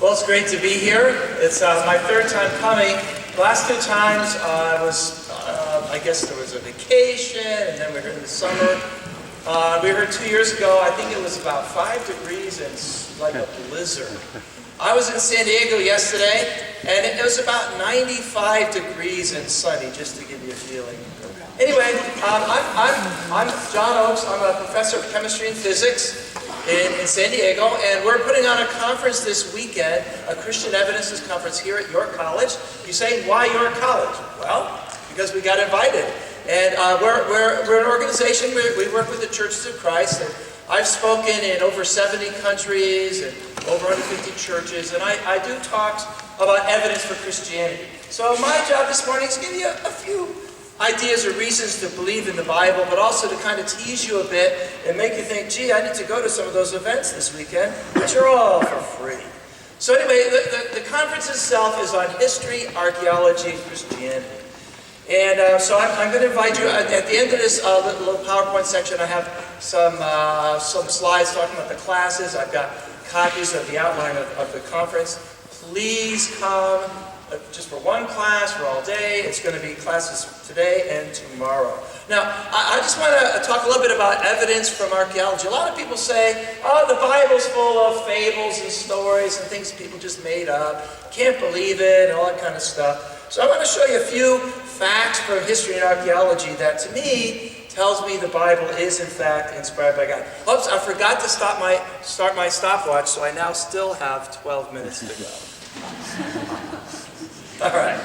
Well, it's great to be here. It's my third time coming. The last two times I guess there was a vacation, and then we were in the summer. We were 2 years ago. I think it was about 5 degrees and like a blizzard. I was in San Diego yesterday, and it was about 95 degrees and sunny, just to give you a feeling. Anyway, I'm John Oakes. I'm a professor of chemistry and physics in San Diego, and we're putting on a conference this weekend, a Christian Evidences conference here at York College. You say, why York College? Well, because we got invited. And we're an organization, we work with the Churches of Christ, and I've spoken in over 70 countries and over 150 churches, and I do talks about evidence for Christianity. So my job this morning is to give you a few ideas or reasons to believe in the Bible, but also to kind of tease you a bit and make you think, gee, I need to go to some of those events this weekend, which are all for free. So anyway, the conference itself is on history, archaeology, and Christianity. And so I'm going to invite you, at the end of this little PowerPoint section, I have some slides talking about the classes. I've got copies of the outline of the conference. Please come. Just for one class, for all day. It's going to be classes today and tomorrow. Now, I just want to talk a little bit about evidence from archaeology. A lot of people say, oh, the Bible's full of fables and stories and things people just made up. Can't believe it, and all that kind of stuff. So I want to show you a few facts from history and archaeology that, to me, tells me the Bible is, in fact, inspired by God. Oops, I forgot to start my stopwatch, so I now still have 12 minutes to go. All right.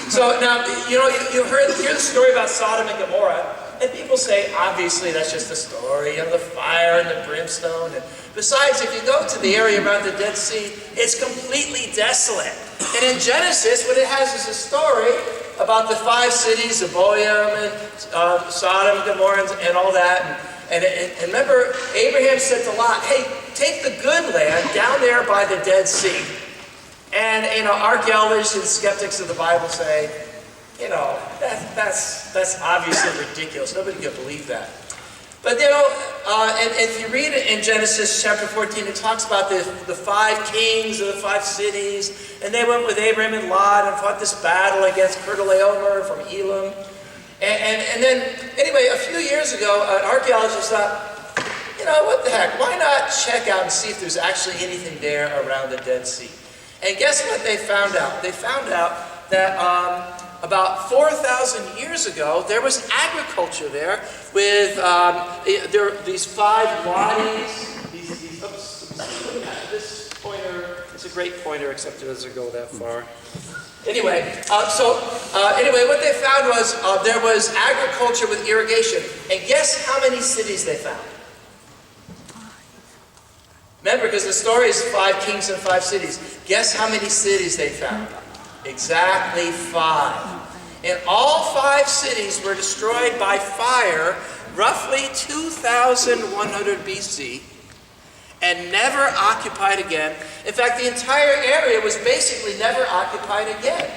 So now, you hear the story about Sodom and Gomorrah, and people say, obviously, that's just a story of the fire and the brimstone. And besides, if you go to the area around the Dead Sea, it's completely desolate. And in Genesis, what it has is a story about the 5 cities, Zeboim and Sodom, Gomorrah, and all that. And remember, Abraham said to Lot, hey, take the good land down there by the Dead Sea. And, archaeologists and skeptics of the Bible say, that's obviously ridiculous. Nobody can believe that. But, and if you read it in Genesis chapter 14, it talks about the 5 kings of the 5 cities. And they went with Abraham and Lot and fought this battle against Kedorlaomer from Elam. And then, anyway, a few years ago, an archaeologist thought, what the heck? Why not check out and see if there's actually anything there around the Dead Sea? And guess what they found out? They found out that about 4,000 years ago, there was agriculture there with there are these 5 wadis. This pointer is a great pointer, except it doesn't go that far. Anyway, anyway, what they found was there was agriculture with irrigation. And guess how many cities they found? Remember, because the story is 5 kings and 5 cities. Guess how many cities they found? Exactly 5. And all 5 cities were destroyed by fire roughly 2,100 BC and never occupied again. In fact, the entire area was basically never occupied again.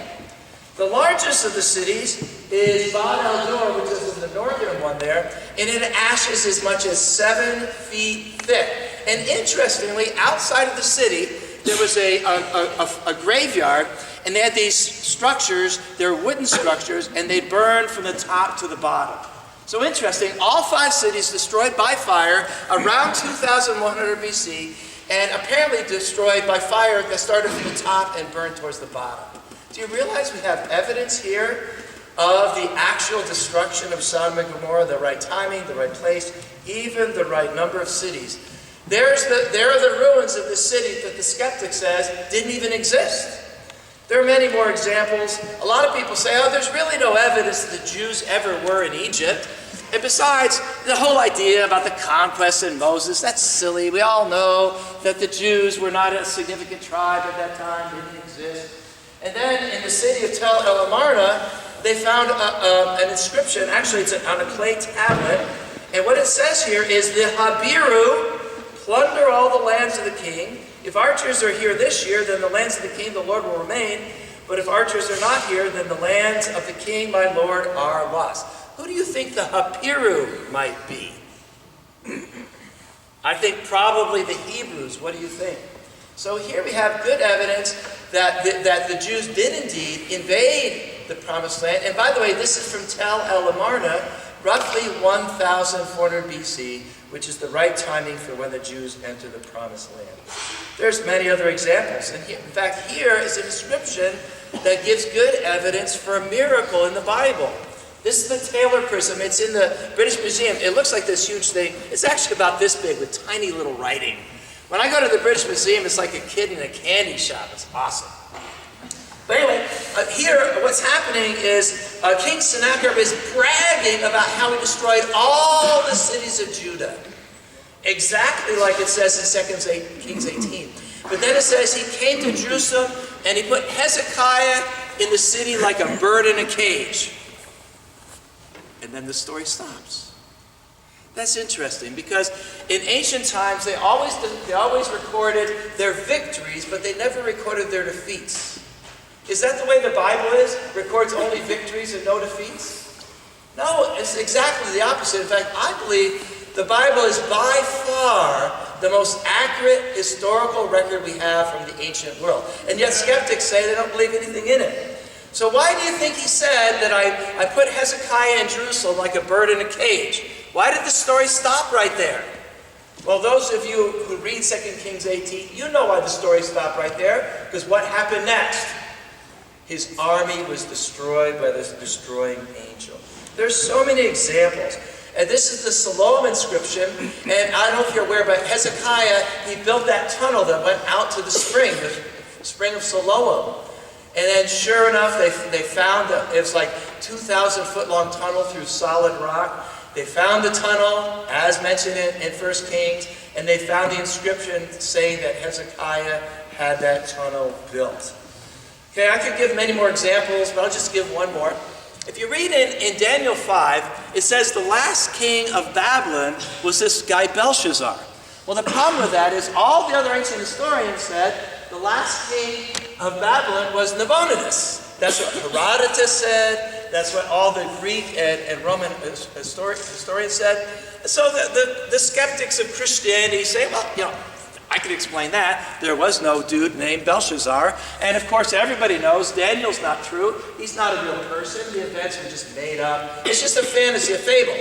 The largest of the cities is Bad el-Dur, which is in the northern one there, and it ashes as much as 7 feet thick. And interestingly, outside of the city, there was a graveyard, and they had these structures, they're wooden structures, and they burned from the top to the bottom. So interesting, all 5 cities destroyed by fire around 2100 BC, and apparently destroyed by fire that started from the top and burned towards the bottom. Do you realize we have evidence here of the actual destruction of Sodom and Gomorrah, the right timing, the right place, even the right number of cities? There are the ruins of the city that the skeptic says didn't even exist. There are many more examples. A lot of people say, oh, there's really no evidence that the Jews ever were in Egypt. And besides, the whole idea about the conquest and Moses, that's silly. We all know that the Jews were not a significant tribe at that time, didn't exist. And then in the city of Tel El-Amarna, they found an inscription. Actually, it's on a clay tablet. And what it says here is, the Habiru, plunder all the lands of the king. If archers are here this year, then the lands of the king, the Lord, will remain. But if archers are not here, then the lands of the king, my Lord, are lost. Who do you think the Hapiru might be? I think probably the Hebrews. What do you think? So here we have good evidence that the Jews did indeed invade the Promised Land. And by the way, this is from Tel El Amarna, roughly 1400 BC, which is the right timing for when the Jews entered the Promised Land. There's many other examples. And in fact, here is an inscription that gives good evidence for a miracle in the Bible. This is the Taylor Prism. It's in the British Museum. It looks like this huge thing. It's actually about this big with tiny little writing. When I go to the British Museum, it's like a kid in a candy shop. It's awesome. But anyway, here what's happening is King Sennacherib is bragging about how he destroyed all the cities of Judah. Exactly like it says in 2 Kings 18. But then it says he came to Jerusalem and he put Hezekiah in the city like a bird in a cage. And then the story stops. That's interesting because in ancient times they always recorded their victories, but they never recorded their defeats. Is that the way the Bible is? Records only victories and no defeats? No, it's exactly the opposite. In fact, I believe the Bible is by far the most accurate historical record we have from the ancient world. And yet skeptics say they don't believe anything in it. So why do you think he said that I put Hezekiah in Jerusalem like a bird in a cage? Why did the story stop right there? Well, those of you who read 2 Kings 18, you know why the story stopped right there. Because what happened next? His army was destroyed by this destroying angel. There's so many examples. And this is the Siloam inscription. And I don't know if you're aware, but Hezekiah, he built that tunnel that went out to the spring of Siloam. And then sure enough, they found that it was like 2,000 foot long tunnel through solid rock. They found the tunnel, as mentioned in 1 Kings, and they found the inscription saying that Hezekiah had that tunnel built. Okay, I could give many more examples, but I'll just give one more. If you read in Daniel 5, it says the last king of Babylon was this guy Belshazzar. Well, the problem with that is all the other ancient historians said the last king of Babylon was Nabonidus. That's what Herodotus said. That's what all the Greek and Roman historians said. So the skeptics of Christianity say, well, you know, I could explain that. There was no dude named Belshazzar. And of course, everybody knows Daniel's not true. He's not a real person. The events were just made up. It's just a fantasy, a fable.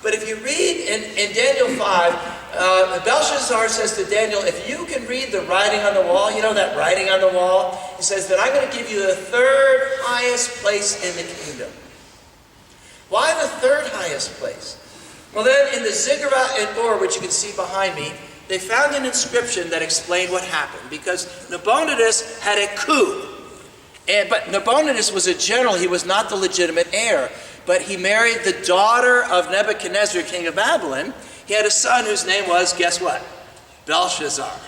But if you read in Daniel 5, Belshazzar says to Daniel, if you can read the writing on the wall, you know that writing on the wall? He says that I'm going to give you the third highest place in the kingdom. Why the third highest place? Well then, in the Ziggurat at Ur, which you can see behind me, they found an inscription that explained what happened. Because Nabonidus had a coup. But Nabonidus was a general. He was not the legitimate heir. But he married the daughter of Nebuchadnezzar, king of Babylon. He had a son whose name was, guess what? Belshazzar.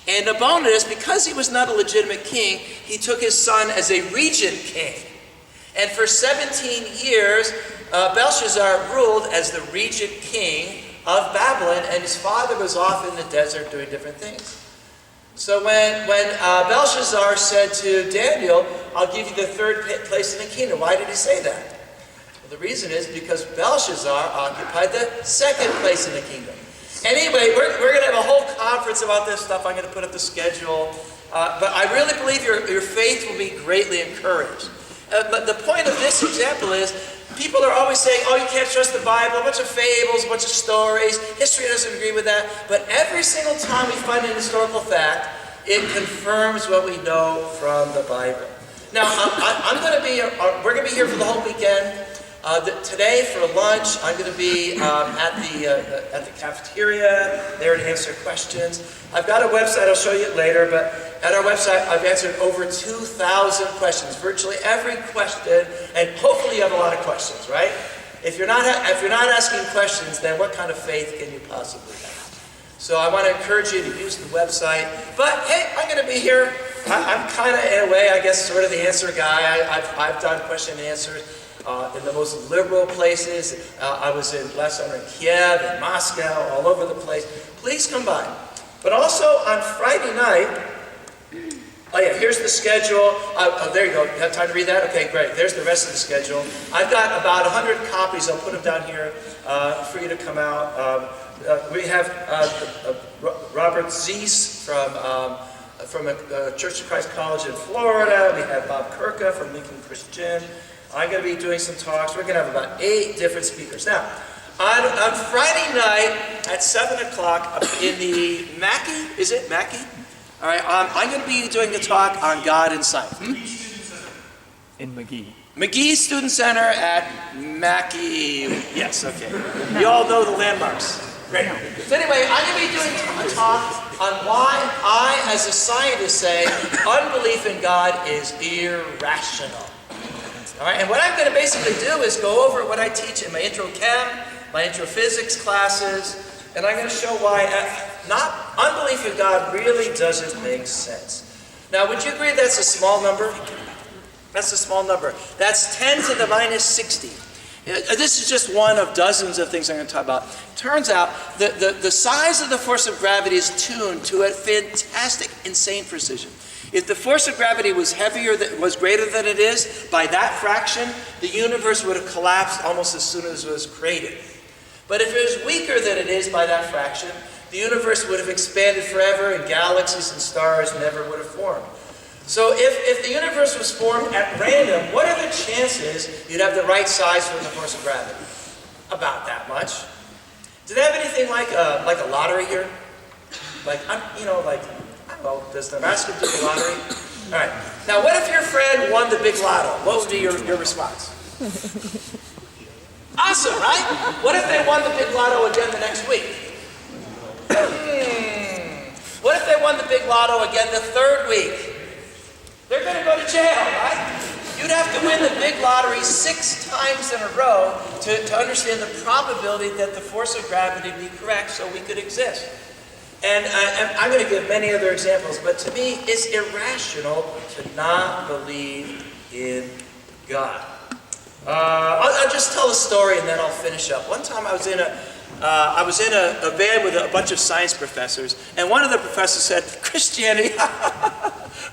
And Nabonidus, because he was not a legitimate king, he took his son as a regent king. And for 17 years, Belshazzar ruled as the regent king of Babylon, and his father was off in the desert doing different things. So when Belshazzar said to Daniel, I'll give you the third place in the kingdom, why did he say that? Well, the reason is because Belshazzar occupied the second place in the kingdom. Anyway, we're going to have a whole conference about this stuff. I'm going to put up the schedule. But I really believe your faith will be greatly encouraged. But the point of this example is, people are always saying, oh, you can't trust the Bible, a bunch of fables, a bunch of stories. History doesn't agree with that. But every single time we find an historical fact, it confirms what we know from the Bible. Now, we're going to be here for the whole weekend. Today for lunch, I'm going to be at the cafeteria, there to answer questions. I've got a website, I'll show you it later, but at our website I've answered over 2,000 questions, virtually every question, and hopefully you have a lot of questions, right? If you're not asking questions, then what kind of faith can you possibly have? So I want to encourage you to use the website. But hey, I'm going to be here. I'm kind of, in a way, I guess, sort of the answer guy. I've done question and answers in the most liberal places. I was last summer in Kiev and Moscow, all over the place. Please come by. But also on Friday night, Oh yeah, here's the schedule. There you go. You have time to read that? Okay, great. There's the rest of the schedule. I've got about 100 copies. I'll put them down here for you to come out. We have Robert Zeiss from a Church of Christ College in Florida. We have Bob Kirka from Lincoln Christian. I'm going to be doing some talks. We're going to have about 8 different speakers. Now, on Friday night at 7 o'clock in the Mackey, is it Mackey? All right, I'm going to be doing a talk on God and science. In McGee. McGee Student Center at Mackey. Yes, okay. You all know the landmarks. Great. So anyway, I'm going to be doing a talk on why I, as a scientist, say unbelief in God is irrational. All right, and what I'm going to basically do is go over what I teach in my intro chem, my intro physics classes, and I'm going to show why unbelief in God really doesn't make sense. Now, would you agree that's a small number? That's a small number. That's 10 to the minus 60. This is just one of dozens of things I'm going to talk about. Turns out the size of the force of gravity is tuned to a fantastic, insane precision. If the force of gravity was was greater than it is, by that fraction, the universe would have collapsed almost as soon as it was created. But if it was weaker than it is by that fraction, the universe would have expanded forever and galaxies and stars never would have formed. So if the universe was formed at random, what are the chances you'd have the right size for the force of gravity? About that much. Do they have anything like a lottery here? I don't know, does Nebraska do the lottery? All right. Now, what if your friend won the big lotto? What would be your response? Awesome, right? What if they won the big lotto again the next week? What if they won the big lotto again the third week? They're going to go to jail, right? You'd have to win the big lottery 6 times in a row to understand the probability that the force of gravity be correct so we could exist. And I'm going to give many other examples, but to me, it's irrational to not believe in God. I'll just tell a story and then I'll finish up. One time I was in a van with a bunch of science professors, and one of the professors said, "Christianity,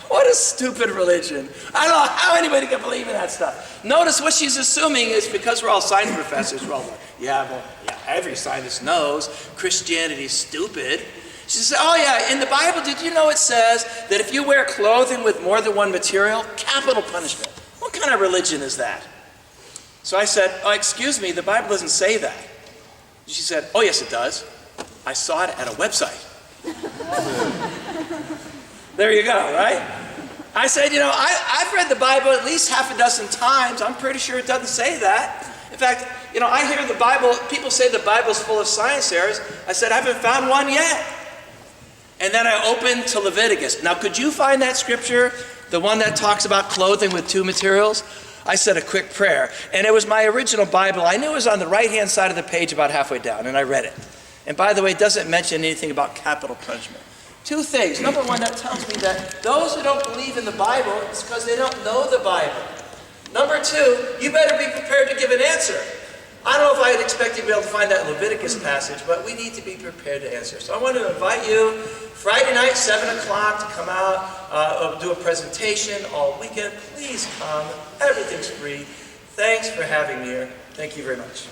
what a stupid religion. I don't know how anybody can believe in that stuff." Notice what she's assuming is because we're all science professors, we're all like, yeah, every scientist knows Christianity's stupid. She said, "Oh yeah, in the Bible, did you know it says that if you wear clothing with more than one material, capital punishment? What kind of religion is that?" So I said, "Oh, excuse me, the Bible doesn't say that." She said, "Oh yes, it does. I saw it at a website." There you go, right? I said, I've read the Bible at least half a dozen times. I'm pretty sure it doesn't say that. In fact, I hear the Bible, people say the Bible's full of science errors. I said, I haven't found one yet. And then I opened to Leviticus. Now, could you find that scripture, the one that talks about clothing with 2 materials? I said a quick prayer, and it was my original Bible. I knew it was on the right-hand side of the page about halfway down, and I read it. And by the way, it doesn't mention anything about capital punishment. 2 things. Number one, that tells me that those who don't believe in the Bible, it's because they don't know the Bible. Number 2, you better be prepared to give an answer. I don't know if I'd expect you to be able to find that Leviticus passage, but we need to be prepared to answer. So I want to invite you Friday night, 7 o'clock, to come out, do a presentation all weekend. Please come. Everything's free. Thanks for having me here. Thank you very much.